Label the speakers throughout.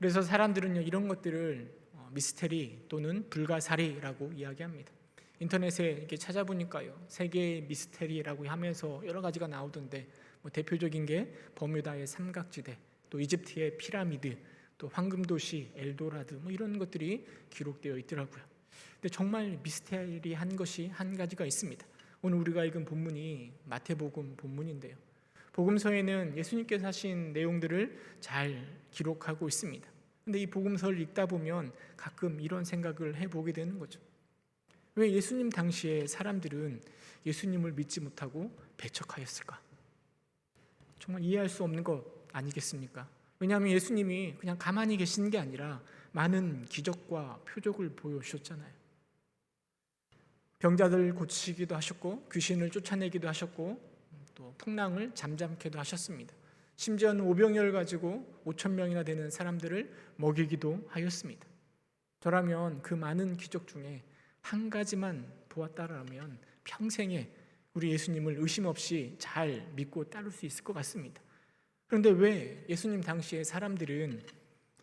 Speaker 1: 그래서 사람들은요, 이런 것들을 미스테리 또는 불가사리라고 이야기합니다. 인터넷에 이렇게 찾아보니까요, 세계의 미스테리라고 하면서 여러 가지가 나오던데, 대표적인 게 버뮤다의 삼각지대, 또 이집트의 피라미드, 또 황금도시 엘도라드, 이런 것들이 기록되어 있더라고요. 근데 정말 미스테리한 것이 한 가지가 있습니다. 오늘 우리가 읽은 본문이 마태복음 본문인데요, 복음서에는 예수님께서 하신 내용들을 잘 기록하고 있습니다. 근데 이 복음서를 읽다 보면 가끔 이런 생각을 해보게 되는 거죠. 왜 예수님 당시에 사람들은 예수님을 믿지 못하고 배척하였을까? 정말 이해할 수 없는 것 아니겠습니까? 왜냐하면 예수님이 그냥 가만히 계신 게 아니라 많은 기적과 표적을 보여주셨잖아요. 병자들 고치기도 하셨고, 귀신을 쫓아내기도 하셨고, 또 풍랑을 잠잠케도 하셨습니다. 심지어는 오병이어를 가지고 5,000명이나 되는 사람들을 먹이기도 하였습니다. 저라면 그 많은 기적 중에 한 가지만 보았다라면 평생에 우리 예수님을 의심 없이 잘 믿고 따를 수 있을 것 같습니다. 그런데 왜 예수님 당시에 사람들은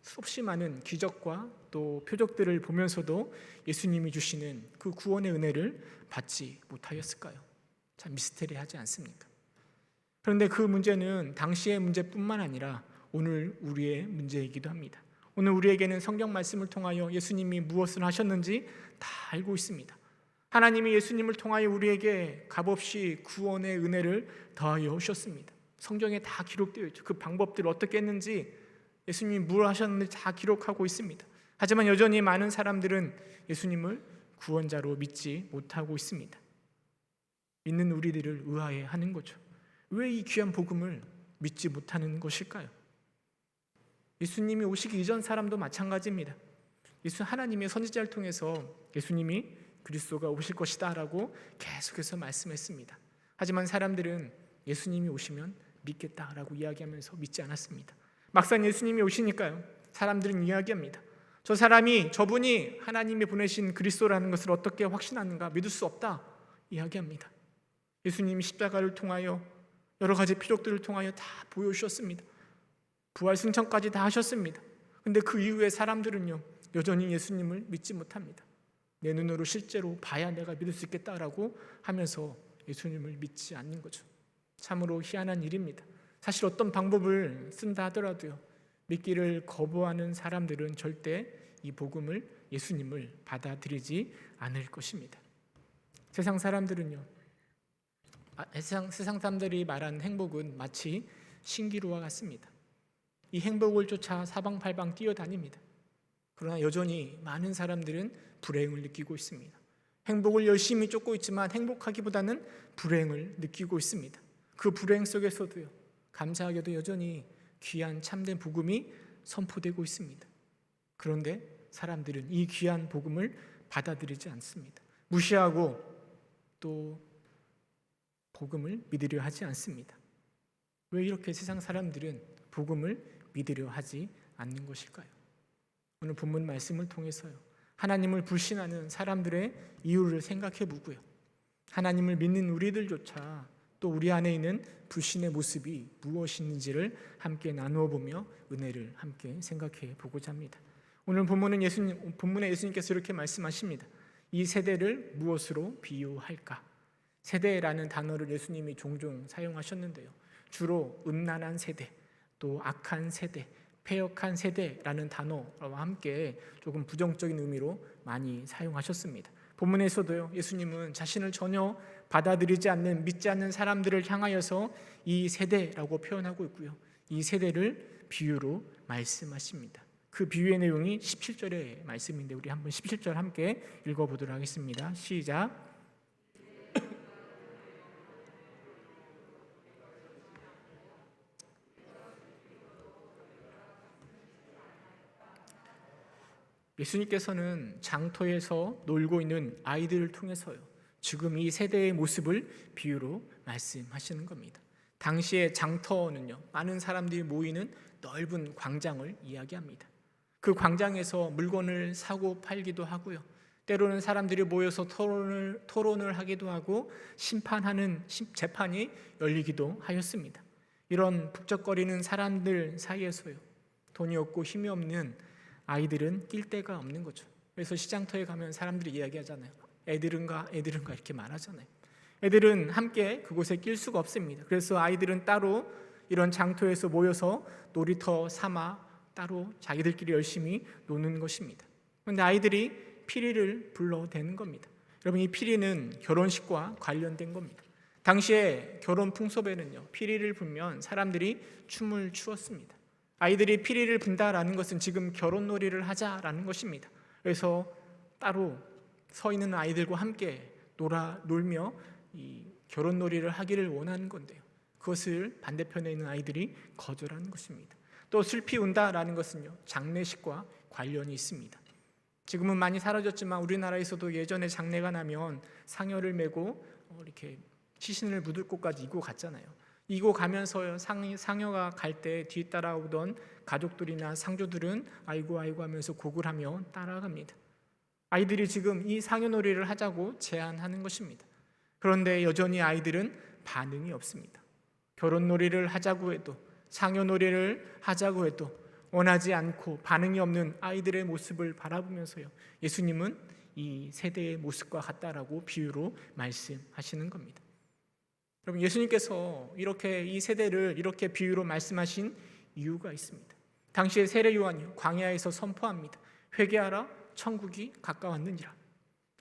Speaker 1: 수없이 많은 기적과 또 표적들을 보면서도 예수님이 주시는 그 구원의 은혜를 받지 못하였을까요? 참 미스테리하지 않습니까? 그런데 그 문제는 당시의 문제뿐만 아니라 오늘 우리의 문제이기도 합니다. 오늘 우리에게는 성경 말씀을 통하여 예수님이 무엇을 하셨는지 다 알고 있습니다. 하나님이 예수님을 통하여 우리에게 값없이 구원의 은혜를 더하여 오셨습니다. 성경에 다 기록되어 있죠. 그 방법들을 어떻게 했는지, 예수님이 뭘 하셨는지 다 기록하고 있습니다. 하지만 여전히 많은 사람들은 예수님을 구원자로 믿지 못하고 있습니다. 믿는 우리들을 의아해하는 거죠. 왜 이 귀한 복음을 믿지 못하는 것일까요? 예수님이 오시기 이전 사람도 마찬가지입니다. 하나님의 선지자를 통해서 예수님이 그리스도가 오실 것이다 라고 계속해서 말씀했습니다. 하지만 사람들은 예수님이 오시면 믿겠다라고 이야기하면서 믿지 않았습니다. 막상 예수님이 오시니까요, 사람들은 이야기합니다. 저분이 하나님이 보내신 그리스도라는 것을 어떻게 확신하는가, 믿을 수 없다 이야기합니다. 예수님이 십자가를 통하여 여러 가지 표적들을 통하여 다 보여주셨습니다. 부활 승천까지 다 하셨습니다. 그런데 그 이후에 사람들은요, 여전히 예수님을 믿지 못합니다. 내 눈으로 실제로 봐야 내가 믿을 수 있겠다라고 하면서 예수님을 믿지 않는 거죠. 참으로 희한한 일입니다. 사실 어떤 방법을 쓴다 하더라도요, 믿기를 거부하는 사람들은 절대 이 복음을, 예수님을 받아들이지 않을 것입니다. 세상 사람들은요, 세상 사람들이 말하는 행복은 마치 신기루와 같습니다. 이 행복을 쫓아 사방팔방 뛰어다닙니다. 그러나 여전히 많은 사람들은 불행을 느끼고 있습니다. 행복을 열심히 쫓고 있지만 행복하기보다는 불행을 느끼고 있습니다. 그 불행 속에서도요, 감사하게도 여전히 귀한 참된 복음이 선포되고 있습니다. 그런데 사람들은 이 귀한 복음을 받아들이지 않습니다. 무시하고 또 복음을 믿으려 하지 않습니다. 왜 이렇게 세상 사람들은 복음을 믿으려 하지 않는 것일까요? 오늘 본문 말씀을 통해서요, 하나님을 불신하는 사람들의 이유를 생각해 보고요, 하나님을 믿는 우리들조차 또 우리 안에 있는 불신의 모습이 무엇인지를 함께 나누어 보며 은혜를 함께 생각해 보고자 합니다. 오늘 본문에 예수님께서 이렇게 말씀하십니다. 이 세대를 무엇으로 비유할까? 세대라는 단어를 예수님이 종종 사용하셨는데요, 주로 음란한 세대, 또 악한 세대, 패역한 세대라는 단어와 함께 조금 부정적인 의미로 많이 사용하셨습니다. 본문에서도요, 예수님은 자신을 전혀 받아들이지 않는, 믿지 않는 사람들을 향하여서 이 세대라고 표현하고 있고요, 이 세대를 비유로 말씀하십니다. 그 비유의 내용이 17절의 말씀인데 우리 한번 17절 함께 읽어보도록 하겠습니다. 시작. 예수님께서는 장터에서 놀고 있는 아이들을 통해서요, 지금 이 세대의 모습을 비유로 말씀하시는 겁니다. 당시의 장터는요, 많은 사람들이 모이는 넓은 광장을 이야기합니다. 그 광장에서 물건을 사고 팔기도 하고요, 때로는 사람들이 모여서 토론을 하기도 하고 심판하는 재판이 열리기도 하였습니다. 이런 북적거리는 사람들 사이에서요, 돈이 없고 힘이 없는 아이들은 낄 데가 없는 거죠. 그래서 시장터에 가면 사람들이 이야기하잖아요. 애들은가 이렇게 말하잖아요. 애들은 함께 그곳에 낄 수가 없습니다. 그래서 아이들은 따로 이런 장터에서 모여서 놀이터 삼아 따로 자기들끼리 열심히 노는 것입니다. 그런데 아이들이 피리를 불러대는 겁니다. 여러분, 이 피리는 결혼식과 관련된 겁니다. 당시에 결혼 풍습에는요, 피리를 불면 사람들이 춤을 추었습니다. 아이들이 피리를 분다라는 것은 지금 결혼놀이를 하자라는 것입니다. 그래서 따로 서 있는 아이들과 함께 놀며 이 결혼놀이를 하기를 원하는 건데요, 그것을 반대편에 있는 아이들이 거절하는 것입니다. 또 슬피 운다라는 것은요, 장례식과 관련이 있습니다. 지금은 많이 사라졌지만 우리나라에서도 예전에 장례가 나면 상여를 메고 이렇게 시신을 묻을 곳까지 이고 갔잖아요. 이고 가면서 상여가 갈 때 뒤따라오던 가족들이나 상조들은 아이고 하면서 곡을 하며 따라갑니다. 아이들이 지금 이 상여놀이를 하자고 제안하는 것입니다. 그런데 여전히 아이들은 반응이 없습니다. 결혼놀이를 하자고 해도, 상여놀이를 하자고 해도 원하지 않고 반응이 없는 아이들의 모습을 바라보면서요, 예수님은 이 세대의 모습과 같다라고 비유로 말씀하시는 겁니다. 여러분, 예수님께서 이렇게 이 세대를 이렇게 비유로 말씀하신 이유가 있습니다. 당시에 세례 요한이 광야에서 선포합니다. 회개하라, 천국이 가까웠느니라.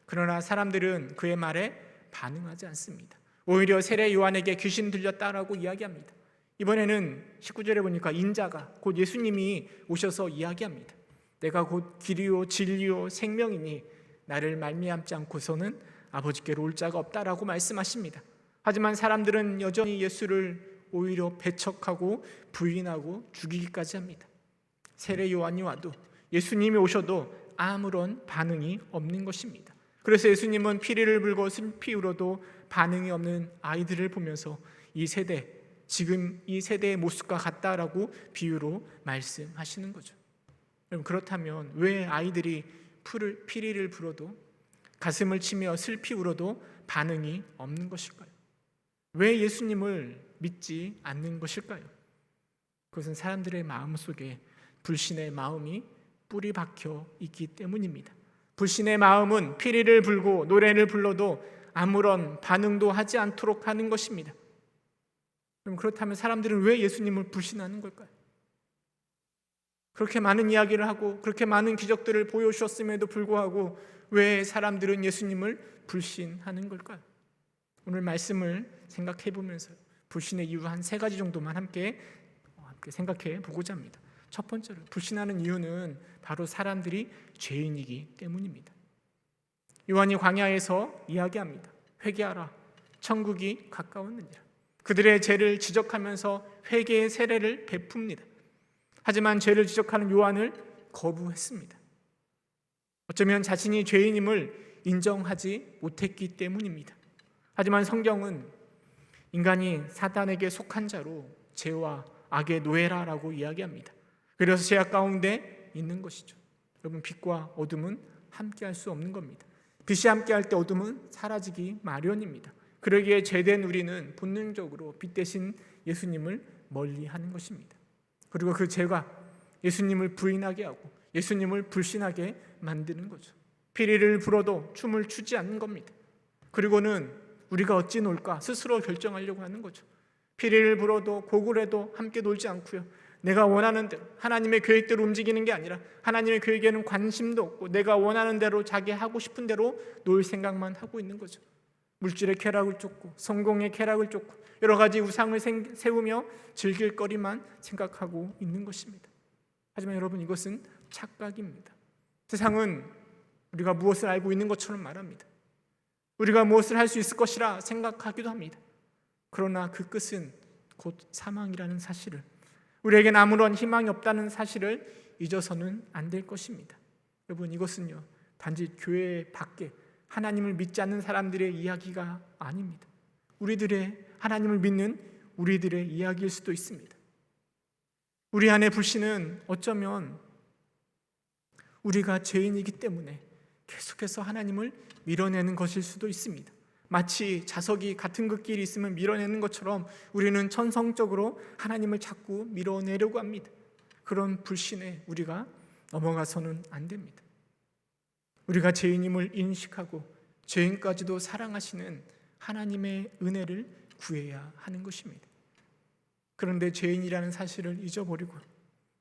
Speaker 1: 그러나 사람들은 그의 말에 반응하지 않습니다. 오히려 세례 요한에게 귀신 들렸다라고 이야기합니다. 이번에는 19절에 보니까 인자가 곧 예수님이 오셔서 이야기합니다. 내가 곧 길이요 진리요 생명이니 나를 말미암지 않고서는 아버지께로 올 자가 없다라고 말씀하십니다. 하지만 사람들은 여전히 예수를 오히려 배척하고 부인하고 죽이기까지 합니다. 세례 요한이 와도, 예수님이 오셔도 아무런 반응이 없는 것입니다. 그래서 예수님은 피리를 불고 슬피 울어도 반응이 없는 아이들을 보면서 이 세대, 지금 이 세대의 모습과 같다라고 비유로 말씀하시는 거죠. 여러분, 그렇다면 왜 아이들이 피리를 불어도, 가슴을 치며 슬피 울어도 반응이 없는 것일까요? 왜 예수님을 믿지 않는 것일까요? 그것은 사람들의 마음속에 불신의 마음이 뿌리 박혀 있기 때문입니다. 불신의 마음은 피리를 불고 노래를 불러도 아무런 반응도 하지 않도록 하는 것입니다. 그럼 그렇다면 사람들은 왜 예수님을 불신하는 걸까요? 그렇게 많은 이야기를 하고 그렇게 많은 기적들을 보여주셨음에도 불구하고 왜 사람들은 예수님을 불신하는 걸까요? 오늘 말씀을 생각해 보면서 불신의 이유 한 3가지 정도만 함께 생각해 보고자 합니다. 첫 번째로, 불신하는 이유는 바로 사람들이 죄인이기 때문입니다. 요한이 광야에서 이야기합니다. 회개하라, 천국이 가까웠느니라. 그들의 죄를 지적하면서 회개의 세례를 베풉니다. 하지만 죄를 지적하는 요한을 거부했습니다. 어쩌면 자신이 죄인임을 인정하지 못했기 때문입니다. 하지만 성경은 인간이 사단에게 속한 자로 죄와 악의 노예라라고 이야기합니다. 그래서 죄악 가운데 있는 것이죠. 여러분, 빛과 어둠은 함께할 수 없는 겁니다. 빛이 함께할 때 어둠은 사라지기 마련입니다. 그러기에 죄된 우리는 본능적으로 빛 대신 예수님을 멀리하는 것입니다. 그리고 그 죄가 예수님을 부인하게 하고 예수님을 불신하게 만드는 거죠. 피리를 불어도 춤을 추지 않는 겁니다. 그리고는 우리가 어찌 놀까 스스로 결정하려고 하는 거죠. 피리를 불어도 곡을 해도 함께 놀지 않고요, 내가 원하는 대로 하나님의 계획대로 움직이는 게 아니라 하나님의 계획에는 관심도 없고 내가 원하는 대로 자기 하고 싶은 대로 놀 생각만 하고 있는 거죠. 물질의 쾌락을 쫓고 성공의 쾌락을 쫓고 여러 가지 우상을 세우며 즐길 거리만 생각하고 있는 것입니다. 하지만 여러분, 이것은 착각입니다. 세상은 우리가 무엇을 알고 있는 것처럼 말합니다. 우리가 무엇을 할 수 있을 것이라 생각하기도 합니다. 그러나 그 끝은 곧 사망이라는 사실을, 우리에겐 아무런 희망이 없다는 사실을 잊어서는 안 될 것입니다. 여러분, 이것은요 단지 교회 밖에 하나님을 믿지 않는 사람들의 이야기가 아닙니다. 우리들의 하나님을 믿는 우리들의 이야기일 수도 있습니다. 우리 안의 불신은 어쩌면 우리가 죄인이기 때문에 계속해서 하나님을 밀어내는 것일 수도 있습니다. 마치 자석이 같은 그 길이 있으면 밀어내는 것처럼 우리는 천성적으로 하나님을 자꾸 밀어내려고 합니다. 그런 불신에 우리가 넘어가서는 안 됩니다. 우리가 죄인임을 인식하고 죄인까지도 사랑하시는 하나님의 은혜를 구해야 하는 것입니다. 그런데 죄인이라는 사실을 잊어버리고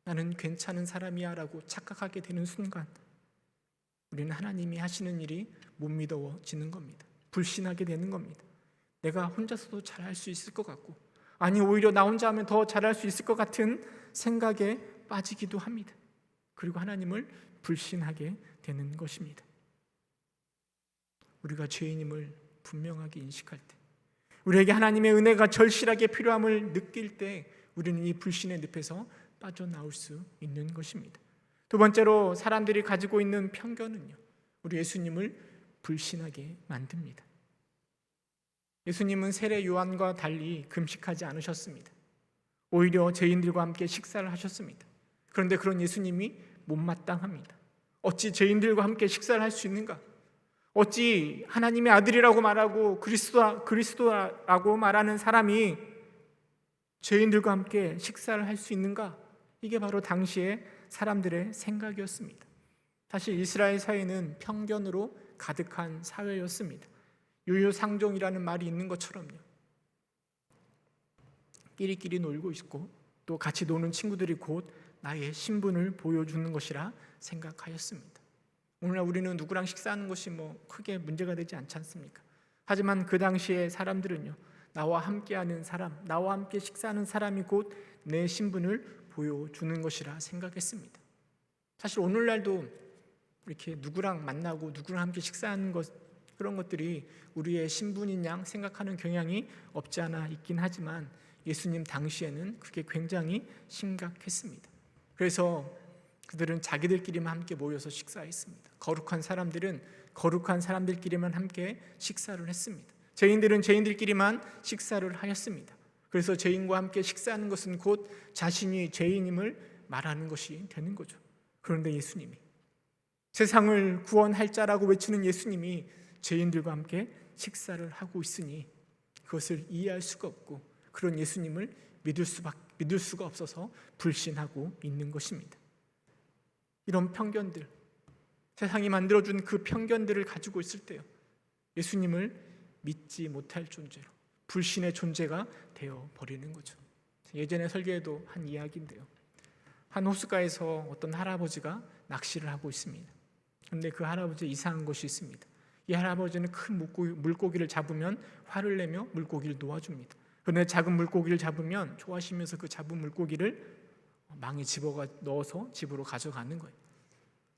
Speaker 1: 나는 괜찮은 사람이야 라고 착각하게 되는 순간 우리는 하나님이 하시는 일이 못 믿어지는 겁니다. 불신하게 되는 겁니다. 내가 혼자서도 잘할 수 있을 것 같고, 아니 오히려 나 혼자 하면 더 잘할 수 있을 것 같은 생각에 빠지기도 합니다. 그리고 하나님을 불신하게 되는 것입니다. 우리가 죄인임을 분명하게 인식할 때, 우리에게 하나님의 은혜가 절실하게 필요함을 느낄 때 우리는 이 불신의 늪에서 빠져나올 수 있는 것입니다. 두 번째로 사람들이 가지고 있는 편견은요, 우리 예수님을 불신하게 만듭니다. 예수님은 세례 요한과 달리 금식하지 않으셨습니다. 오히려 죄인들과 함께 식사를 하셨습니다. 그런데 그런 예수님이 못마땅합니다. 어찌 죄인들과 함께 식사를 할 수 있는가? 어찌 하나님의 아들이라고 말하고 그리스도라고 말하는 사람이 죄인들과 함께 식사를 할 수 있는가? 이게 바로 당시의 사람들의 생각이었습니다. 사실 이스라엘 사회는 편견으로 가득한 사회였습니다. 유유상종이라는 말이 있는 것처럼요, 끼리끼리 놀고 있고 또 같이 노는 친구들이 곧 나의 신분을 보여주는 것이라 생각하였습니다. 오늘날 우리는 누구랑 식사하는 것이 크게 문제가 되지 않지 않습니까? 하지만 그 당시에 사람들은요, 나와 함께하는 사람, 나와 함께 식사하는 사람이 곧 내 신분을 보여주는 것이라 생각했습니다. 사실 오늘날도 이렇게 누구랑 만나고 누구랑 함께 식사하는 것, 그런 것들이 우리의 신분인 양 생각하는 경향이 없지 않아 있긴 하지만 예수님 당시에는 그게 굉장히 심각했습니다. 그래서 그들은 자기들끼리만 함께 모여서 식사했습니다. 거룩한 사람들은 거룩한 사람들끼리만 함께 식사를 했습니다. 죄인들은 죄인들끼리만 식사를 하였습니다. 그래서 죄인과 함께 식사하는 것은 곧 자신이 죄인임을 말하는 것이 되는 거죠. 그런데 예수님이, 세상을 구원할 자라고 외치는 예수님이 죄인들과 함께 식사를 하고 있으니 그것을 이해할 수가 없고 그런 예수님을 믿을 수가 없어서 불신하고 있는 것입니다. 이런 편견들, 세상이 만들어준 그 편견들을 가지고 있을 때요, 예수님을 믿지 못할 존재로, 불신의 존재가 되어버리는 거죠. 예전에 설교에도 한 이야기인데요, 한 호숫가에서 어떤 할아버지가 낚시를 하고 있습니다. 그런데 그 할아버지에 이상한 것이 있습니다. 이 할아버지는 큰 물고기를 잡으면 화를 내며 물고기를 놓아줍니다. 그런데 작은 물고기를 잡으면 좋아하시면서 그 잡은 물고기를 망에 넣어서 집으로 가져가는 거예요.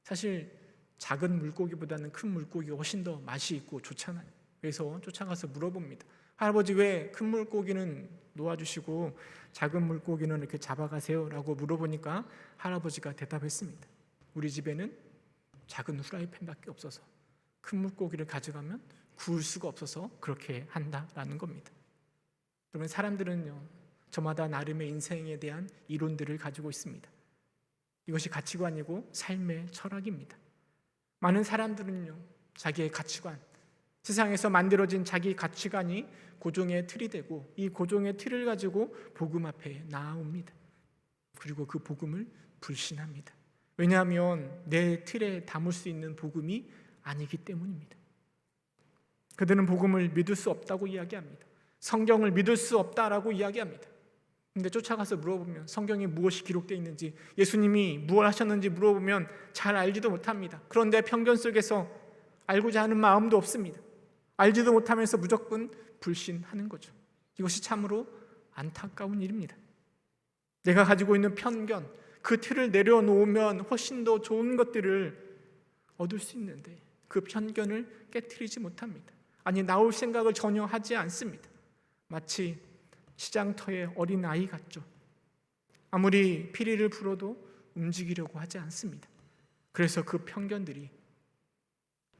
Speaker 1: 사실 작은 물고기보다는 큰 물고기가 훨씬 더 맛이 있고 좋잖아요. 그래서 쫓아가서 물어봅니다. 할아버지, 왜 큰 물고기는 놓아주시고 작은 물고기는 이렇게 잡아가세요? 라고 물어보니까 할아버지가 대답했습니다. 우리 집에는 작은 후라이팬밖에 없어서 큰 물고기를 가져가면 구울 수가 없어서 그렇게 한다라는 겁니다. 그러면 사람들은요, 저마다 나름의 인생에 대한 이론들을 가지고 있습니다. 이것이 가치관이고 삶의 철학입니다. 많은 사람들은요, 자기의 가치관, 세상에서 만들어진 자기 가치관이 고정의 틀이 되고 이 고정의 틀을 가지고 복음 앞에 나아옵니다. 그리고 그 복음을 불신합니다. 왜냐하면 내 틀에 담을 수 있는 복음이 아니기 때문입니다. 그들은 복음을 믿을 수 없다고 이야기합니다. 성경을 믿을 수 없다라고 이야기합니다. 근데 쫓아가서 물어보면 성경에 무엇이 기록되어 있는지, 예수님이 무엇을 하셨는지 물어보면 잘 알지도 못합니다. 그런데 편견 속에서 알고자 하는 마음도 없습니다. 알지도 못하면서 무조건 불신하는 거죠. 이것이 참으로 안타까운 일입니다. 내가 가지고 있는 편견, 그 틀을 내려놓으면 훨씬 더 좋은 것들을 얻을 수 있는데 그 편견을 깨트리지 못합니다. 아니, 나올 생각을 전혀 하지 않습니다. 마치 시장터의 어린 아이 같죠. 아무리 피리를 불어도 움직이려고 하지 않습니다. 그래서 그 편견들이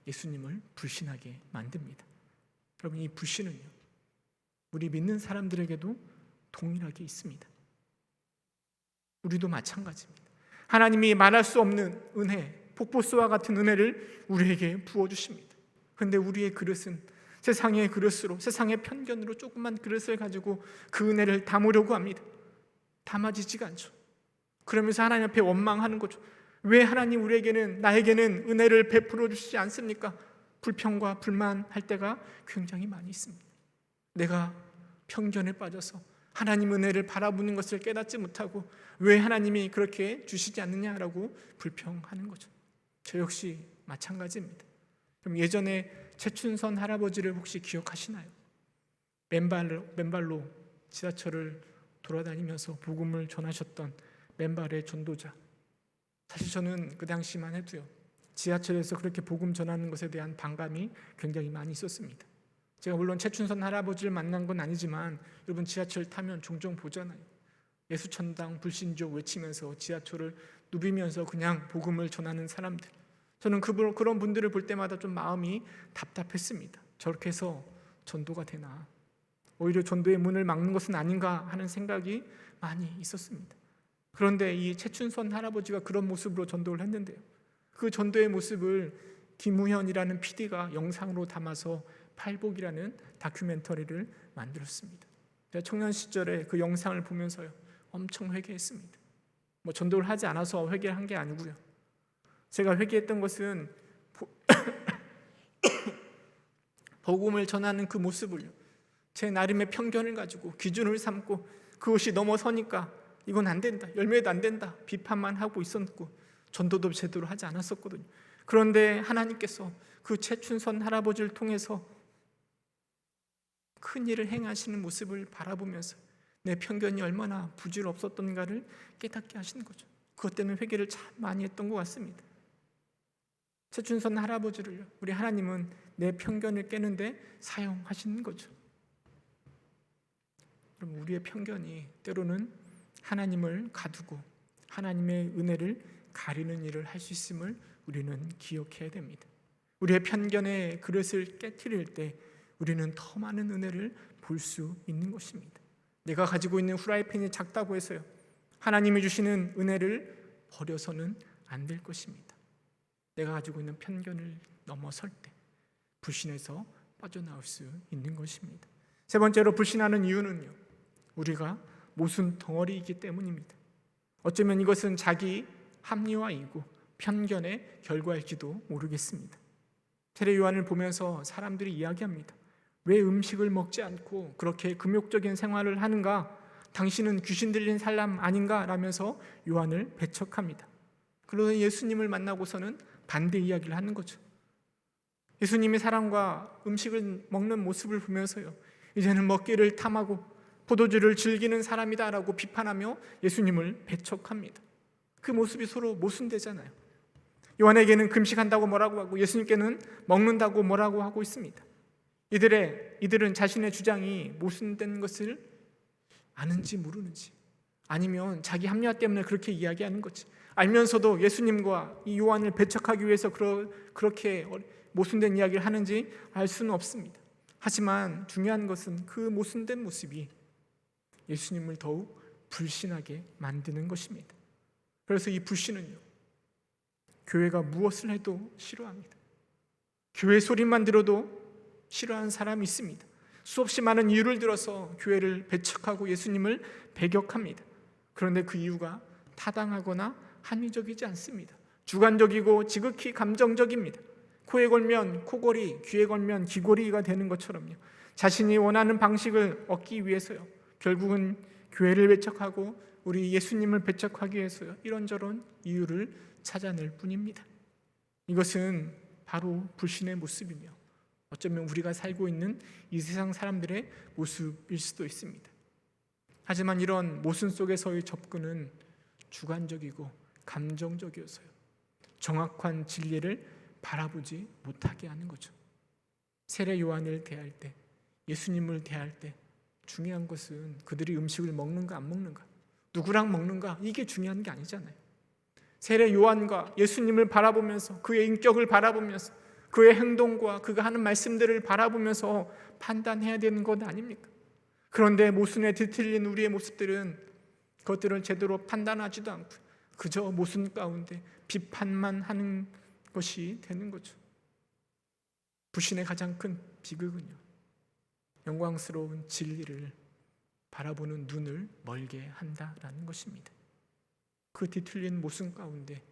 Speaker 1: 예수님을 불신하게 만듭니다. 여러분, 이 불신은요, 우리 믿는 사람들에게도 동일하게 있습니다. 우리도 마찬가지입니다. 하나님이 말할 수 없는 은혜, 폭포수와 같은 은혜를 우리에게 부어주십니다. 그런데 우리의 그릇은 세상의 그릇으로, 세상의 편견으로 조그만 그릇을 가지고 그 은혜를 담으려고 합니다. 담아지지가 않죠. 그러면서 하나님 앞에 원망하는 거죠. 왜 하나님 나에게는 은혜를 베풀어 주시지 않습니까? 불평과 불만할 때가 굉장히 많이 있습니다. 내가 편견에 빠져서 하나님 은혜를 바라보는 것을 깨닫지 못하고 왜 하나님이 그렇게 주시지 않느냐라고 불평하는 거죠. 저 역시 마찬가지입니다. 그럼 예전에 최춘선 할아버지를 혹시 기억하시나요? 맨발로 지하철을 돌아다니면서 복음을 전하셨던 맨발의 전도자. 사실 저는 그 당시만 해도요, 지하철에서 그렇게 복음 전하는 것에 대한 반감이 굉장히 많이 있었습니다. 제가 물론 최춘선 할아버지를 만난 건 아니지만 여러분 지하철 타면 종종 보잖아요. 예수천당 불신족 외치면서 지하철을 누비면서 그냥 복음을 전하는 사람들. 저는 그런 분들을 볼 때마다 좀 마음이 답답했습니다. 저렇게 해서 전도가 되나? 오히려 전도의 문을 막는 것은 아닌가 하는 생각이 많이 있었습니다. 그런데 이 최춘선 할아버지가 그런 모습으로 전도를 했는데요, 그 전도의 모습을 김우현이라는 PD가 영상으로 담아서 팔복이라는 다큐멘터리를 만들었습니다. 제가 청년 시절에 그 영상을 보면서요, 엄청 회개했습니다. 전도를 하지 않아서 회개를 한 게 아니고요, 제가 회개했던 것은 복음을 전하는 그 모습을요, 제 나름의 편견을 가지고 기준을 삼고 그것이 넘어서니까 이건 안 된다, 열매도 안 된다 비판만 하고 있었고 전도도 제대로 하지 않았었거든요. 그런데 하나님께서 그 최춘선 할아버지를 통해서 큰 일을 행하시는 모습을 바라보면서 내 편견이 얼마나 부질없었던가를 깨닫게 하시는 거죠. 그것 때문에 회개를 참 많이 했던 것 같습니다. 최춘선 할아버지를 우리 하나님은 내 편견을 깨는데 사용하시는 거죠. 그럼 우리의 편견이 때로는 하나님을 가두고 하나님의 은혜를 가리는 일을 할 수 있음을 우리는 기억해야 됩니다. 우리의 편견의 그릇을 깨트릴 때 우리는 더 많은 은혜를 볼 수 있는 것입니다. 내가 가지고 있는 후라이팬이 작다고 해서요, 하나님이 주시는 은혜를 버려서는 안 될 것입니다. 내가 가지고 있는 편견을 넘어설 때 불신에서 빠져나올 수 있는 것입니다. 세 번째로 불신하는 이유는요, 우리가 모순 덩어리이기 때문입니다. 어쩌면 이것은 자기 합리화이고 편견의 결과일지도 모르겠습니다. 세례 요한을 보면서 사람들이 이야기합니다. 왜 음식을 먹지 않고 그렇게 금욕적인 생활을 하는가? 당신은 귀신 들린 사람 아닌가? 라면서 요한을 배척합니다. 그러나 예수님을 만나고서는 반대 이야기를 하는 거죠. 예수님의 사랑과 음식을 먹는 모습을 보면서요, 이제는 먹기를 탐하고 포도주를 즐기는 사람이다라고 비판하며 예수님을 배척합니다. 그 모습이 서로 모순되잖아요. 요한에게는 금식한다고 뭐라고 하고 예수님께는 먹는다고 뭐라고 하고 있습니다. 이들은 자신의 주장이 모순된 것을 아는지 모르는지, 아니면 자기 합리화 때문에 그렇게 이야기하는 거지, 알면서도 예수님과 이 요한을 배척하기 위해서 그렇게 모순된 이야기를 하는지 알 수는 없습니다. 하지만 중요한 것은 그 모순된 모습이 예수님을 더욱 불신하게 만드는 것입니다. 그래서 이 불신은요, 교회가 무엇을 해도 싫어합니다. 교회 소리만 들어도 싫어하는 사람이 있습니다. 수없이 많은 이유를 들어서 교회를 배척하고 예수님을 배격합니다. 그런데 그 이유가 타당하거나 합리적이지 않습니다. 주관적이고 지극히 감정적입니다. 코에 걸면 코골이, 귀에 걸면 귀골이가 되는 것처럼요, 자신이 원하는 방식을 얻기 위해서요, 결국은 교회를 배척하고 우리 예수님을 배척하기 위해서요, 이런저런 이유를 찾아낼 뿐입니다. 이것은 바로 불신의 모습이며 어쩌면 우리가 살고 있는 이 세상 사람들의 모습일 수도 있습니다. 하지만 이런 모순 속에서의 접근은 주관적이고 감정적이어서요, 정확한 진리를 바라보지 못하게 하는 거죠. 세례 요한을 대할 때, 예수님을 대할 때 중요한 것은 그들이 음식을 먹는가 안 먹는가, 누구랑 먹는가, 이게 중요한 게 아니잖아요. 세례 요한과 예수님을 바라보면서 그의 인격을 바라보면서 그의 행동과 그가 하는 말씀들을 바라보면서 판단해야 되는 것 아닙니까? 그런데 모순에 뒤틀린 우리의 모습들은 그것들을 제대로 판단하지도 않고 그저 모순 가운데 비판만 하는 것이 되는 거죠. 불신의 가장 큰 비극은요, 영광스러운 진리를 바라보는 눈을 멀게 한다라는 것입니다. 그 뒤틀린 모습 가운데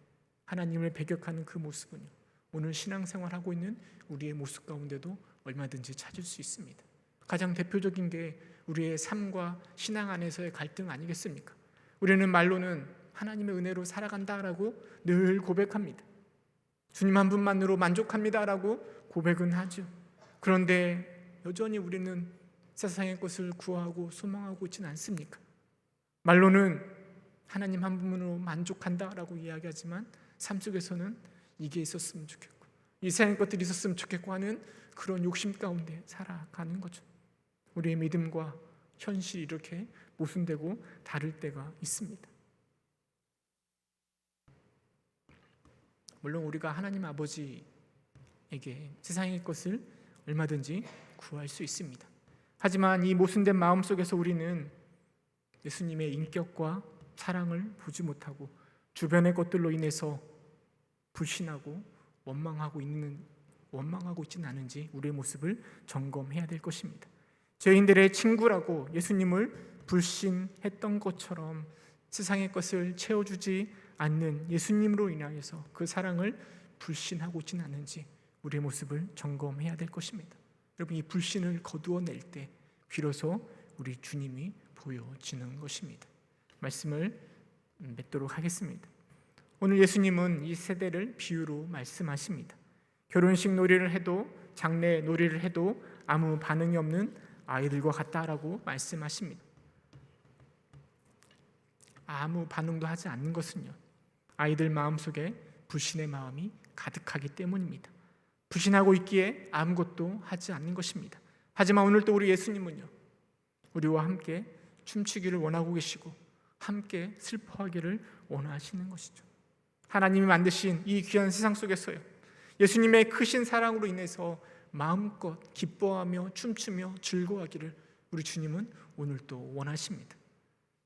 Speaker 1: 하나님을 배격하는 그 모습은요, 오늘 신앙생활하고 있는 우리의 모습 가운데도 얼마든지 찾을 수 있습니다. 가장 대표적인 게 우리의 삶과 신앙 안에서의 갈등 아니겠습니까? 우리는 말로는 하나님의 은혜로 살아간다라고 늘 고백합니다. 주님 한 분만으로 만족합니다라고 고백은 하죠. 그런데 여전히 우리는 세상의 것을 구하고 소망하고 있지는 않습니까? 말로는 하나님 한 분으로 만족한다라고 이야기하지만 삶 속에서는 이게 있었으면 좋겠고 이 세상의 것들이 있었으면 좋겠고 하는 그런 욕심 가운데 살아가는 거죠. 우리의 믿음과 현실이 이렇게 모순되고 다를 때가 있습니다. 물론 우리가 하나님 아버지에게 세상의 것을 얼마든지 구할 수 있습니다. 하지만 이 모순된 마음 속에서 우리는 예수님의 인격과 사랑을 보지 못하고 주변의 것들로 인해서 불신하고 원망하고 있지는 않은지 우리의 모습을 점검해야 될 것입니다. 죄인들의 친구라고 예수님을 불신했던 것처럼 세상의 것을 채워주지 않는 예수님으로 인하여서 그 사랑을 불신하고 있지는 않은지 우리의 모습을 점검해야 될 것입니다. 여러분, 이 불신을 거두어낼 때 비로소 우리 주님이 보여지는 것입니다. 말씀을 맺도록 하겠습니다. 오늘 예수님은 이 세대를 비유로 말씀하십니다. 결혼식 놀이를 해도 장례 놀이를 해도 아무 반응이 없는 아이들과 같다라고 말씀하십니다. 아무 반응도 하지 않는 것은요, 아이들 마음속에 불신의 마음이 가득하기 때문입니다. 불신하고 있기에 아무것도 하지 않는 것입니다. 하지만 오늘 또 우리 예수님은요, 우리와 함께 춤추기를 원하고 계시고 함께 슬퍼하기를 원하시는 것이죠. 하나님이 만드신 이 귀한 세상 속에서요, 예수님의 크신 사랑으로 인해서 마음껏 기뻐하며 춤추며 즐거워하기를 우리 주님은 오늘 또 원하십니다.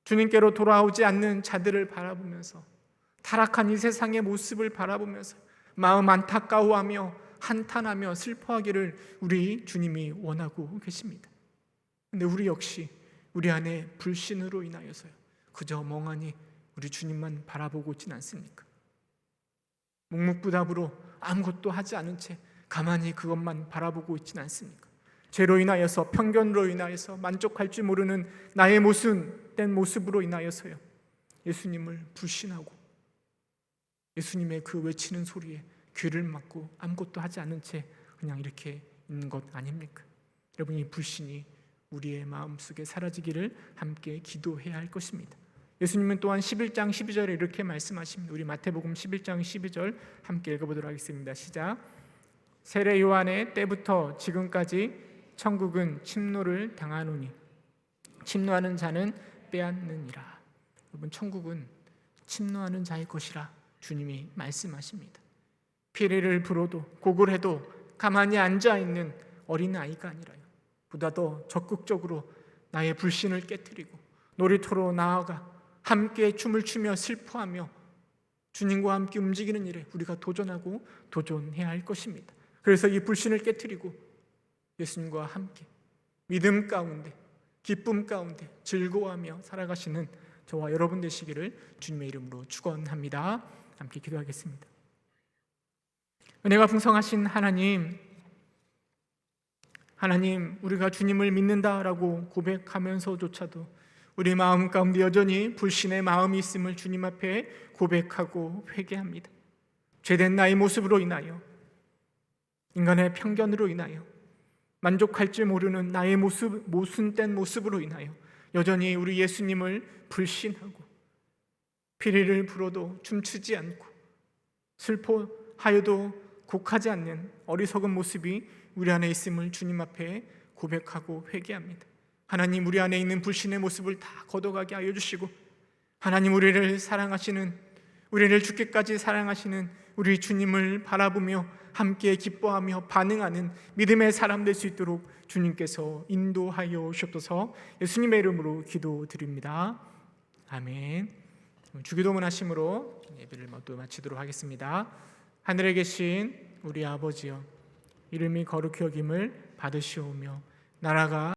Speaker 1: 주님께로 돌아오지 않는 자들을 바라보면서, 타락한 이 세상의 모습을 바라보면서 마음 안타까워하며 한탄하며 슬퍼하기를 우리 주님이 원하고 계십니다. 근데 우리 역시 우리 안에 불신으로 인하여서요, 그저 멍하니 우리 주님만 바라보고 있지는 않습니까? 묵묵부답으로 아무것도 하지 않은 채 가만히 그것만 바라보고 있지는 않습니까? 죄로 인하여서, 편견으로 인하여서 만족할 줄 모르는 나의 모순된 모습으로 인하여서요, 예수님을 불신하고 예수님의 그 외치는 소리에 귀를 막고 아무것도 하지 않은 채 그냥 이렇게 있는 것 아닙니까? 여러분, 이 불신이 우리의 마음속에 사라지기를 함께 기도해야 할 것입니다. 예수님은 또한 11장 12절에 이렇게 말씀하십니다. 우리 마태복음 11장 12절 함께 읽어보도록 하겠습니다. 시작. 세례 요한의 때부터 지금까지 천국은 침노를 당하노니 침노하는 자는 빼앗느니라. 여러분, 천국은 침노하는 자의 것이라 주님이 말씀하십니다. 피리를 불어도 고글해도 가만히 앉아있는 어린아이가 아니라요, 보다 더 적극적으로 나의 불신을 깨트리고 놀이터로 나아가 함께 춤을 추며 슬퍼하며 주님과 함께 움직이는 일에 우리가 도전하고 도전해야 할 것입니다. 그래서 이 불신을 깨트리고 예수님과 함께 믿음 가운데, 기쁨 가운데 즐거워하며 살아가시는 저와 여러분 되시기를 주님의 이름으로 축원합니다. 함께 기도하겠습니다. 은혜가 풍성하신 하나님, 우리가 주님을 믿는다라고 고백하면서조차도 우리 마음 가운데 여전히 불신의 마음이 있음을 주님 앞에 고백하고 회개합니다. 죄된 나의 모습으로 인하여, 인간의 편견으로 인하여, 만족할 줄 모르는 나의 모순된 모습으로 인하여 여전히 우리 예수님을 불신하고 피리를 불어도 춤추지 않고 슬퍼하여도 곡하지 않는 어리석은 모습이 우리 안에 있음을 주님 앞에 고백하고 회개합니다. 하나님, 우리 안에 있는 불신의 모습을 다 걷어가게 하여 주시고, 하나님, 우리를 사랑하시는, 우리를 죽기까지 사랑하시는 우리 주님을 바라보며 함께 기뻐하며 반응하는 믿음의 사람 될 수 있도록 주님께서 인도하여 주옵소서. 예수님의 이름으로 기도드립니다. 아멘. 주기도문 하심으로 예배를 모두 마치도록 하겠습니다. 하늘에 계신 우리 아버지여, 이름이 거룩히 여김을 받으시오며 나라가